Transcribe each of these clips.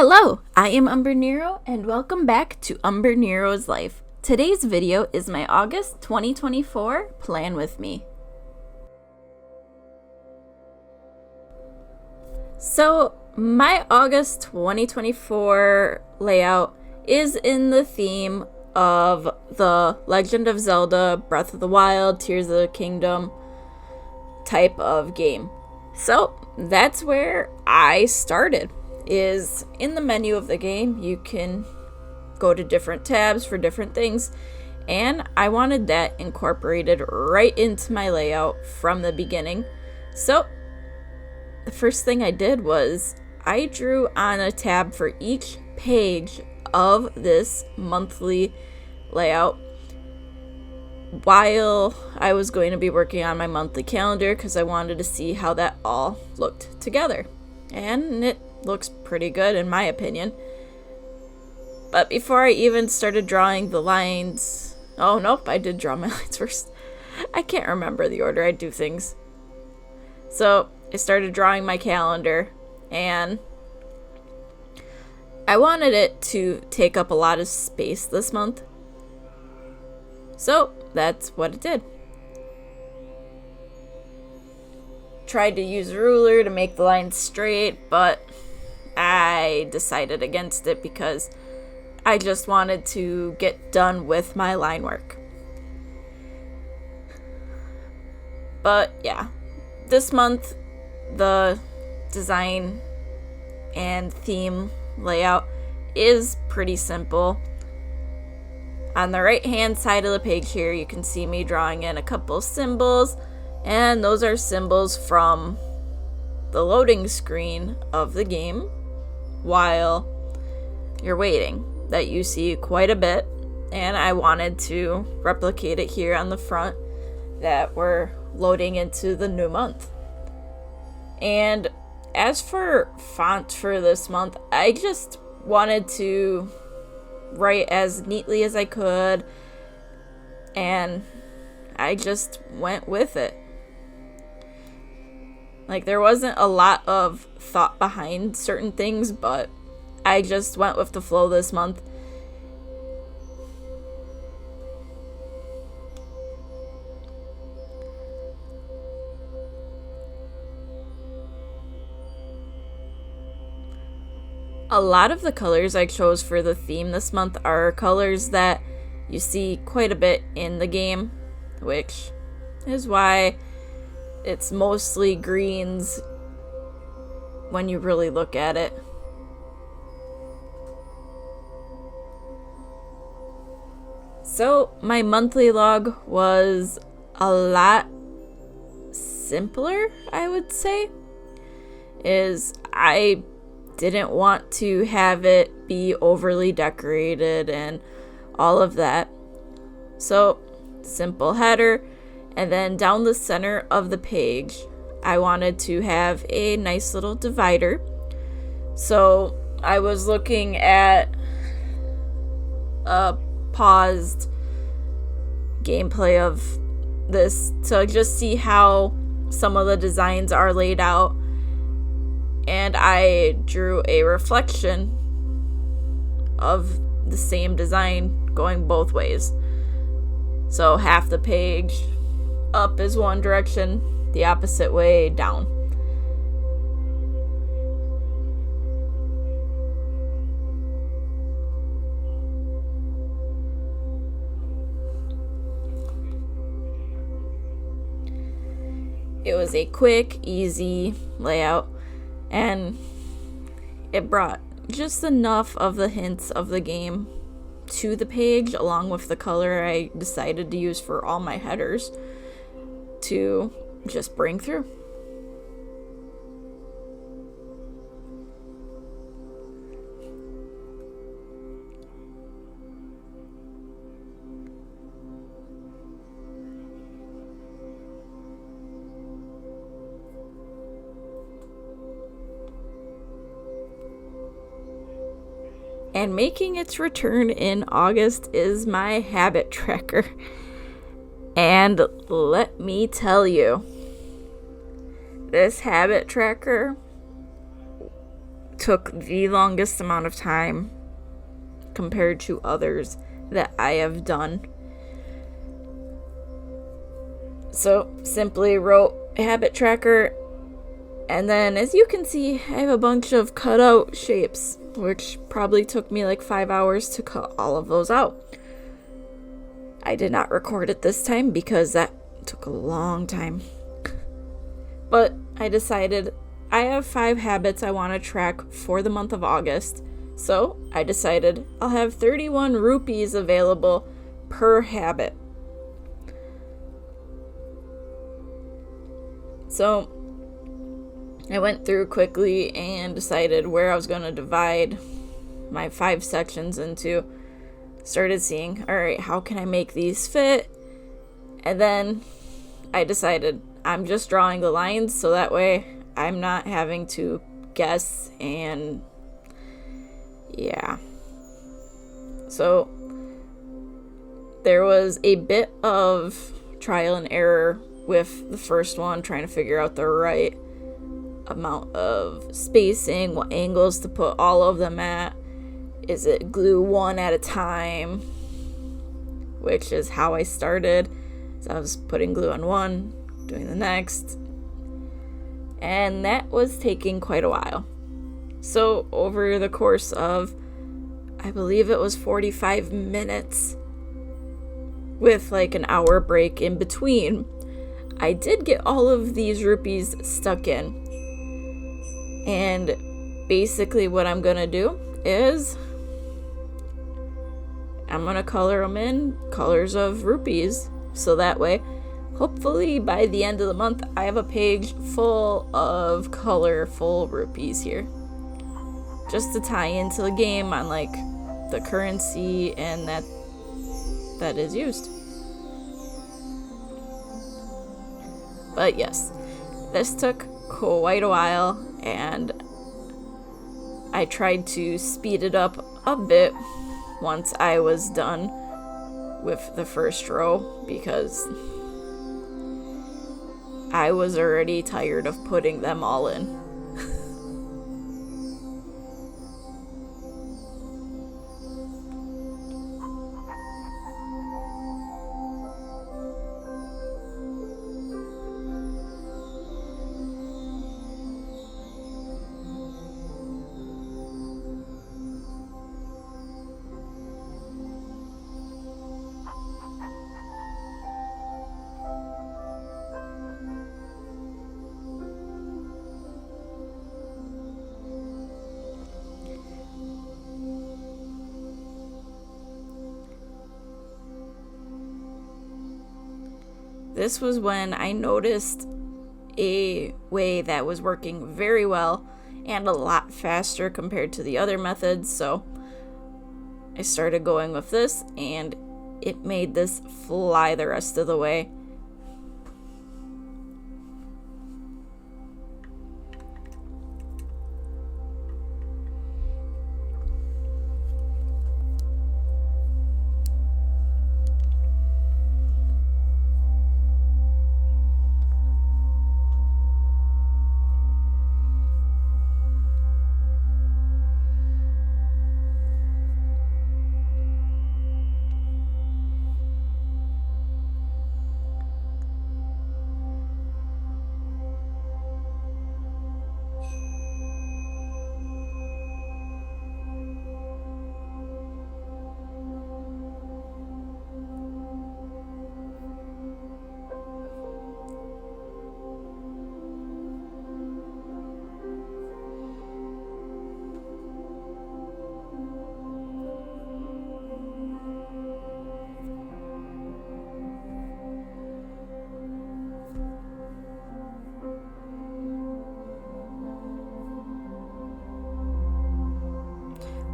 Hello, I am Umbrenero and welcome back to Umbrenero's Life. Today's video is my August 2024 plan with me. So my August 2024 layout is in the theme of the Legend of Zelda, Breath of the Wild, Tears of the Kingdom type of game. So that's where I started. Is in the menu of the game. You can go to different tabs for different things, and I wanted that incorporated right into my layout from the beginning. So the first thing I did was I drew on a tab for each page of this monthly layout while I was going to be working on my monthly calendar, because I wanted to see how that all looked together, and it looks pretty good in my opinion. But before I even started drawing the lines, oh nope, I did draw my lines first. I can't remember the order I do things. So I started drawing my calendar, and I wanted it to take up a lot of space this month. So that's what it did. Tried to use a ruler to make the lines straight, but I decided against it because I just wanted to get done with my line work. But yeah, this month the design and theme layout is pretty simple. On the right hand side of the page here, you can see me drawing in a couple symbols, and those are symbols from the loading screen of the game while you're waiting, that you see quite a bit, and I wanted to replicate it here on the front that we're loading into the new month. And as for font for this month, I just wanted to write as neatly as I could, and I just went with it. Like, there wasn't a lot of thought behind certain things, but I just went with the flow this month. A lot of the colors I chose for the theme this month are colors that you see quite a bit in the game, which is why it's mostly greens when you really look at it. So my monthly log was a lot simpler, I would say. I didn't want to have it be overly decorated and all of that. So simple header. And then down the center of the page, I wanted to have a nice little divider. So I was looking at a paused gameplay of this to just see how some of the designs are laid out. And I drew a reflection of the same design going both ways. So half the page up is one direction, the opposite way down. It was a quick, easy layout, and it brought just enough of the hints of the game to the page, along with the color I decided to use for all my headers, to just bring through. And making its return in August is my habit tracker. And let me tell you, this habit tracker took the longest amount of time compared to others that I have done. So simply wrote habit tracker, and then as you can see, I have a bunch of cutout shapes, which probably took me like 5 hours to cut all of those out. I did not record it this time because that took a long time. But I decided I have 5 habits I want to track for the month of August. So I decided I'll have 31 rupees available per habit. So I went through quickly and decided where I was going to divide my 5 sections into. Started seeing, alright, how can I make these fit? And then I decided I'm just drawing the lines so that way I'm not having to guess, and yeah. So there was a bit of trial and error with the first one, trying to figure out the right amount of spacing, what angles to put all of them at. Is it glue one at a time? Which is how I started. So I was putting glue on one, doing the next. And that was taking quite a while. So over the course of, I believe it was 45 minutes, with like an hour break in between, I did get all of these rupees stuck in. And basically what I'm gonna do is I'm gonna color them in colors of rupees, so that way hopefully by the end of the month I have a page full of colorful rupees here, just to tie into the game on like the currency and that is used. But yes, this took quite a while, and I tried to speed it up a bit once I was done with the first row, because I was already tired of putting them all in. This was when I noticed a way that was working very well and a lot faster compared to the other methods, so I started going with this, and it made this fly the rest of the way.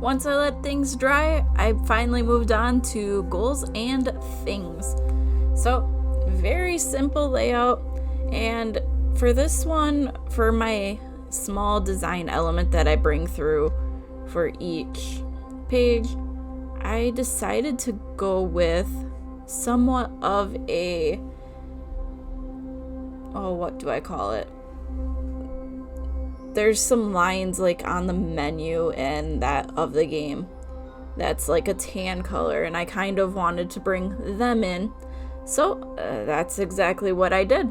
Once I let things dry, I finally moved on to goals and things. So, very simple layout, and for this one, for my small design element that I bring through for each page, I decided to go with somewhat of a, what do I call it? there's some lines like on the menu and that of the game that's like a tan color, and I kind of wanted to bring them in. So that's exactly what I did.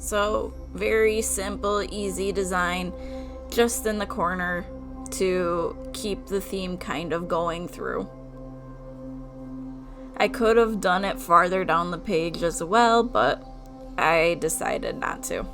So, very simple, easy design, just in the corner to keep the theme kind of going through. I could have done it farther down the page as well, but I decided not to.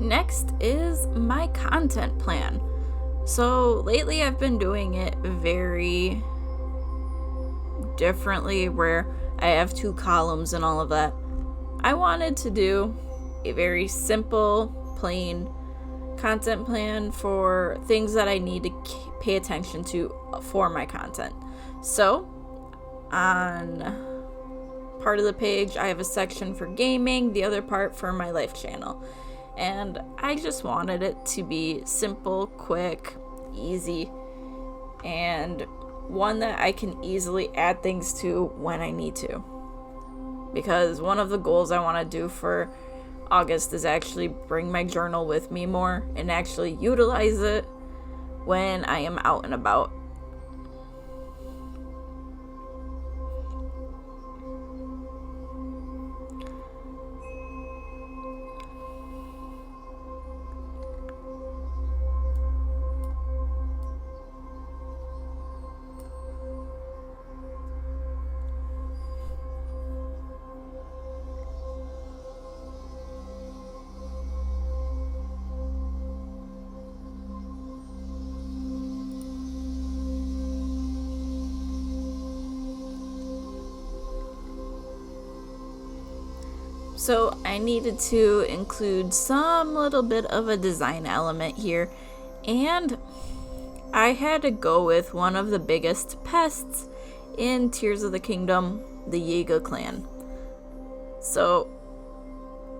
Next is my content plan. So lately I've been doing it very differently, where I have 2 columns and all of that. I wanted to do a very simple, plain content plan for things that I need to pay attention to for my content. So on part of the page I have a section for gaming, the other part for my life channel. And I just wanted it to be simple, quick, easy, and one that I can easily add things to when I need to. Because one of the goals I want to do for August is actually bring my journal with me more and actually utilize it when I am out and about. So I needed to include some little bit of a design element here, and I had to go with one of the biggest pests in Tears of the Kingdom, the Yiga clan. So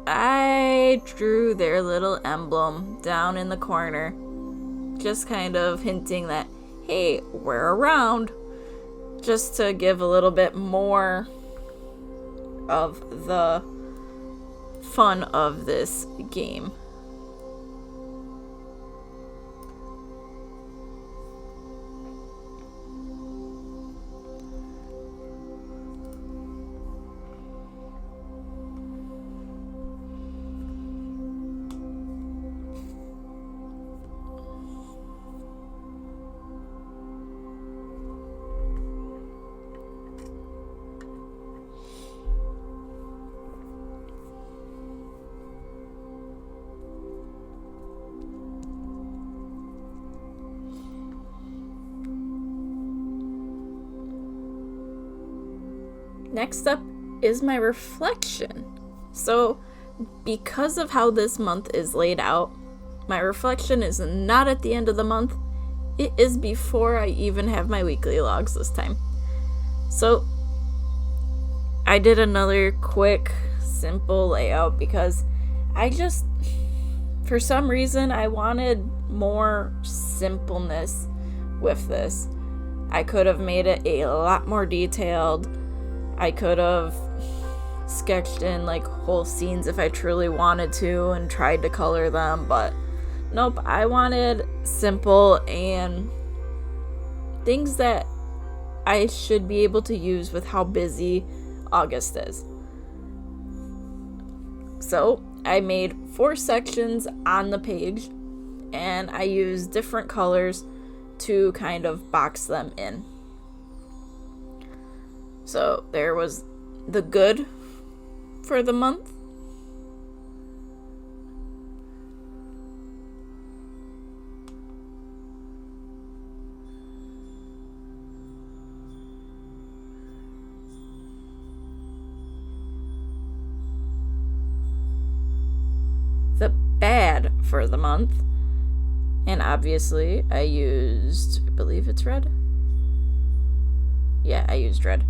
I drew their little emblem down in the corner, just kind of hinting that, hey, we're around, just to give a little bit more of the fun of this game. Next up is my reflection. So, because of how this month is laid out, my reflection is not at the end of the month. It is before I even have my weekly logs this time. So, I did another quick, simple layout because for some reason, I wanted more simpleness with this. I could have made it a lot more detailed. I could have sketched in like whole scenes if I truly wanted to and tried to color them, but nope, I wanted simple and things that I should be able to use with how busy August is. So I made 4 sections on the page, and I used different colors to kind of box them in. So there was the good for the month, the bad for the month, and obviously I believe it's red. Yeah, I used red.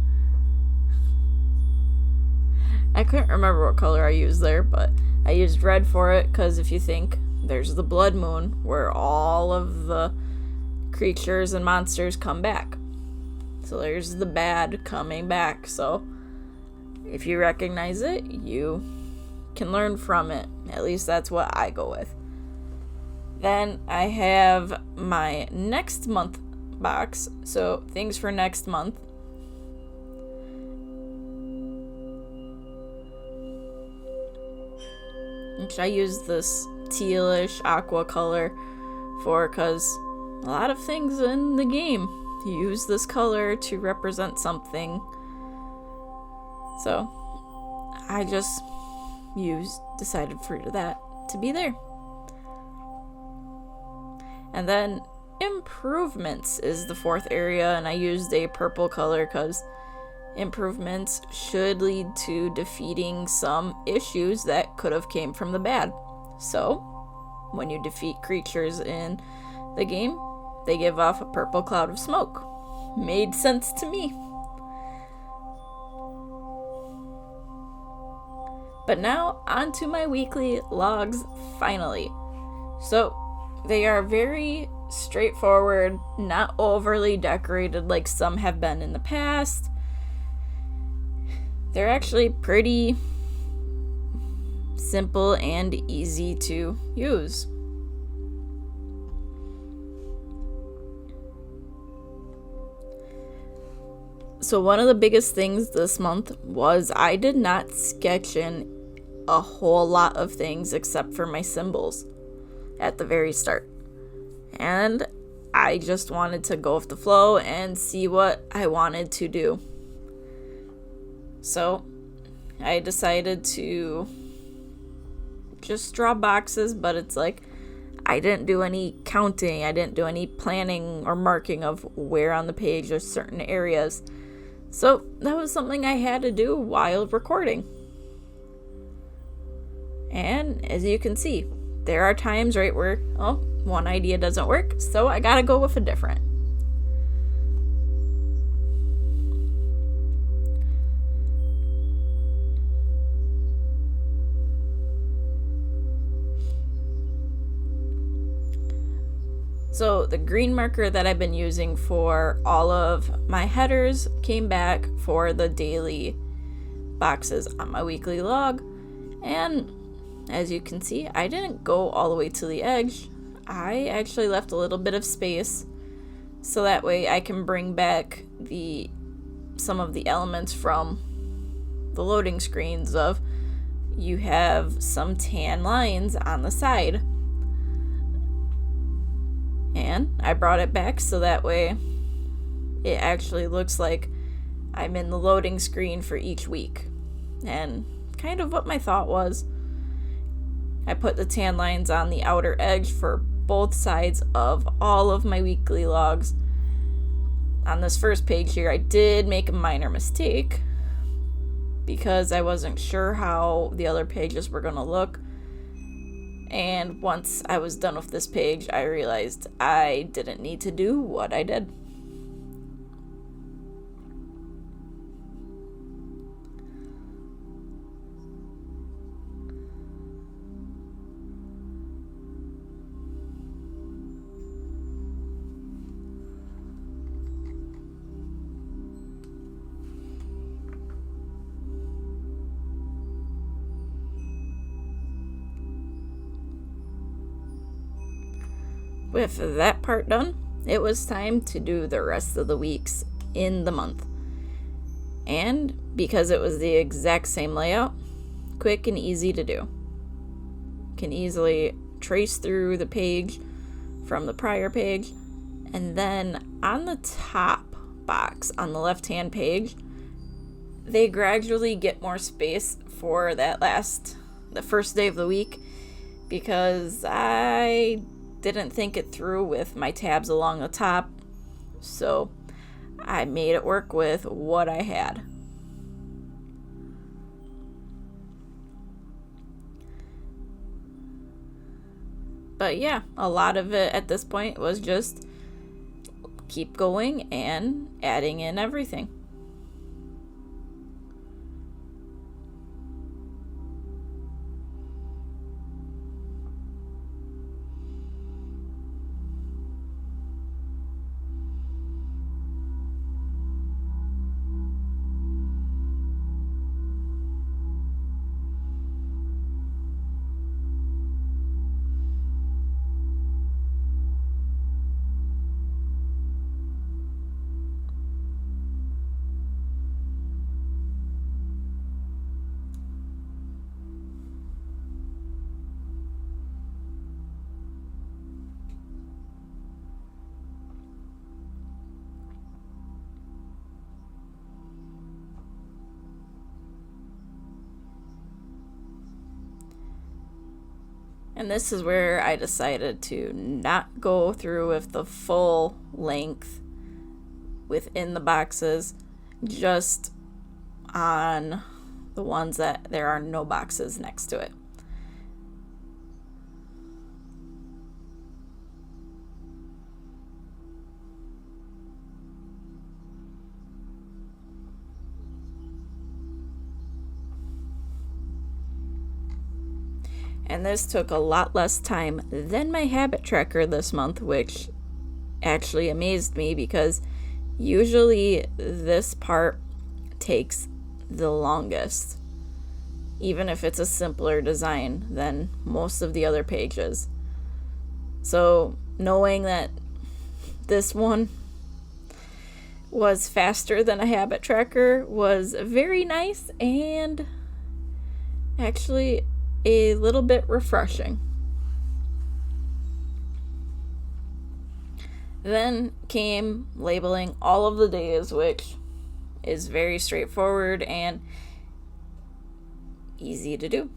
I couldn't remember what color I used there, but I used red for it because if you think, there's the blood moon where all of the creatures and monsters come back. So there's the bad coming back. So if you recognize it, you can learn from it. At least that's what I go with. Then I have my next month box. So things for next month. Which I use this tealish aqua color for because a lot of things in the game use this color to represent something. So I just decided for that to be there. And then improvements is the 4th area, and I used a purple color because improvements should lead to defeating some issues that could have came from the bad. So when you defeat creatures in the game, they give off a purple cloud of smoke. Made sense to me. But now on to my weekly logs finally. So they are very straightforward, not overly decorated like some have been in the past. They're actually pretty simple and easy to use. So one of the biggest things this month was I did not sketch in a whole lot of things except for my symbols at the very start. And I just wanted to go with the flow and see what I wanted to do. So I decided to just draw boxes, but it's like I didn't do any counting. I didn't do any planning or marking of where on the page or certain areas. So that was something I had to do while recording. And as you can see, there are times right where, one idea doesn't work, so I gotta go with a different. So the green marker that I've been using for all of my headers came back for the daily boxes on my weekly log. And as you can see, I didn't go all the way to the edge. I actually left a little bit of space so that way I can bring back some of the elements from the loading screens of you have some tan lines on the side. And I brought it back so that way it actually looks like I'm in the loading screen for each week. And kind of what my thought was, I put the tan lines on the outer edge for both sides of all of my weekly logs. On this first page here, I did make a minor mistake because I wasn't sure how the other pages were going to look. And once I was done with this page, I realized I didn't need to do what I did. With that part done, it was time to do the rest of the week's in the month. And because it was the exact same layout, quick and easy to do. Can easily trace through the page from the prior page, and then on the top box on the left-hand page, they gradually get more space for the first day of the week, because I didn't think it through with my tabs along the top, so I made it work with what I had. But yeah, a lot of it at this point was just keep going and adding in everything. And this is where I decided to not go through with the full length within the boxes, just on the ones that there are no boxes next to it. And this took a lot less time than my habit tracker this month, which actually amazed me, because usually this part takes the longest, even if it's a simpler design than most of the other pages. So knowing that this one was faster than a habit tracker was very nice, and actually a little bit refreshing. Then came labeling all of the days, which is very straightforward and easy to do.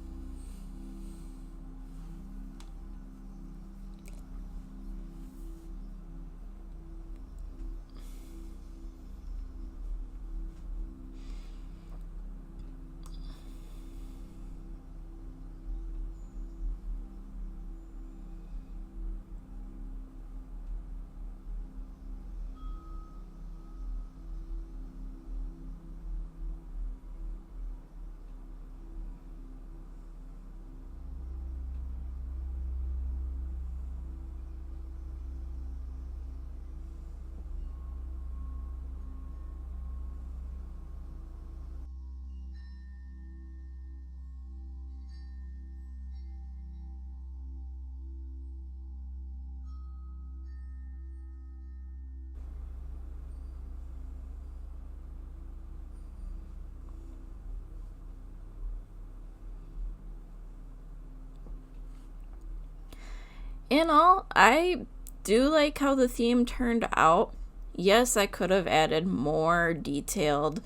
In all, I do like how the theme turned out. Yes, I could have added more detailed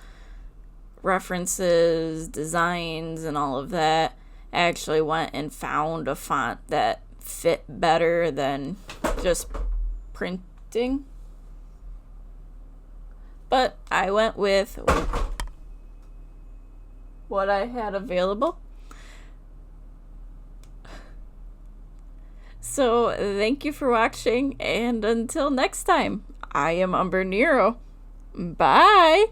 references, designs, and all of that. I actually went and found a font that fit better than just printing. But I went with what I had available. So thank you for watching, and until next time, I am Umbrenero. Bye!